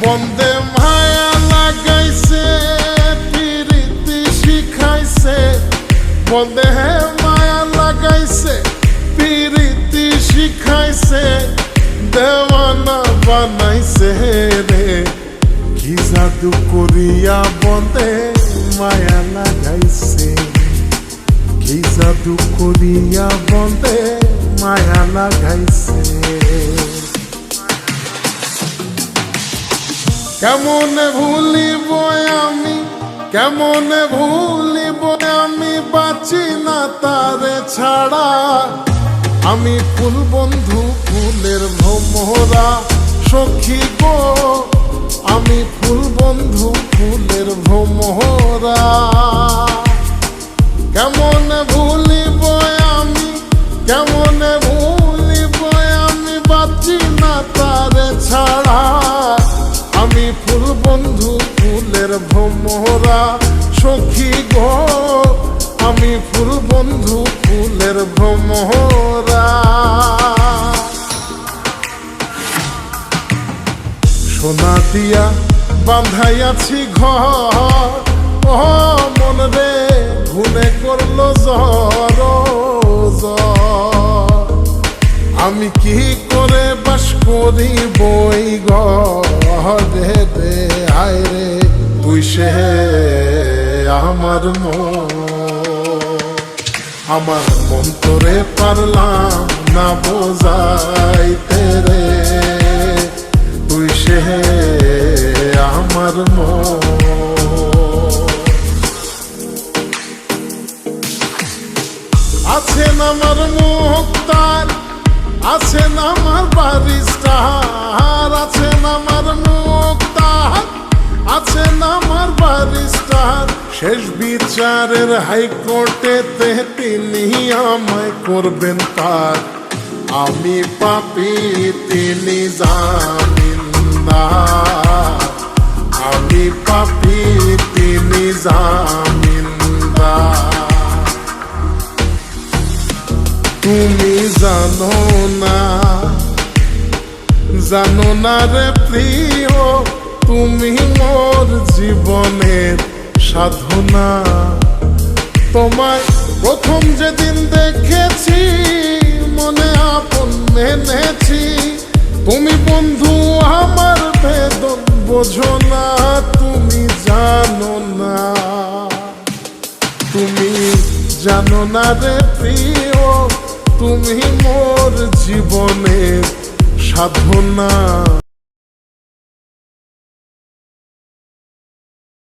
বন্দে মায়া লাগাইছে প্রীতি শিখাইছে, বন্দে মায়া লাগাইছে প্রীতি শিখাইছে, দেওয়ানা বানাইছে রে। কি জাদু করিয়া বন্দে মায়া লাগাইছে, কি জাদু করিয়া বন্দে মায়া লাগাইছে। কেমনে ভুলিব আমি, কেমনে ভুলিব আমি, বাঁচি না তারে ছাড়া। আমি ফুল বন্ধু ফুলের ভ্রমরা সখী গো, আমি ফুল বন্ধু ফুলের ভ্রমরা। কেমনে ভুলিব আমি, কেমনে ভুলিব আমি, বাঁচি না তারে ছাড়া। আমি ফুল বন্ধু ফুলের ভ্রমরা সখী গো, আমি ফুল বন্ধু ফুলের ভ্রমরা। সোনা দিয়া বাঁধাইয়াছি ঘর, ও মন রে ঘুনে করলো জ্বর জ্বর। আমি কি করে বাস করি বই ঘরে রে, হায় রে তুই সে আমার মন তোরে পারলাম না বোঝাইতে রে, তুই সে আমার আছেন আমার মুক্তার, আছেন আমার বারিস্টার, আছেন আমার মুক্তার, আছেন আমার বারিস্টার। শেষ বিচারের হাইকোর্টেতে তিনি আমায় করবেন পার। আমি পাপী তিনি জামিনদার, আমি পাপী তিনি জামিনদার। তুমি জানো না, জানো না রে প্রিয়, তুমি মোর জীবনের সাধনা। তোমায় প্রথম যেদিন দেখেছি মনে আপন মেনেছি, তুমি বন্ধু আমার বেদন বোঝো না, তুমি জানো না, তুমি জানো না রে প্রিয়, তুমি মোর জীবনের সাধনা।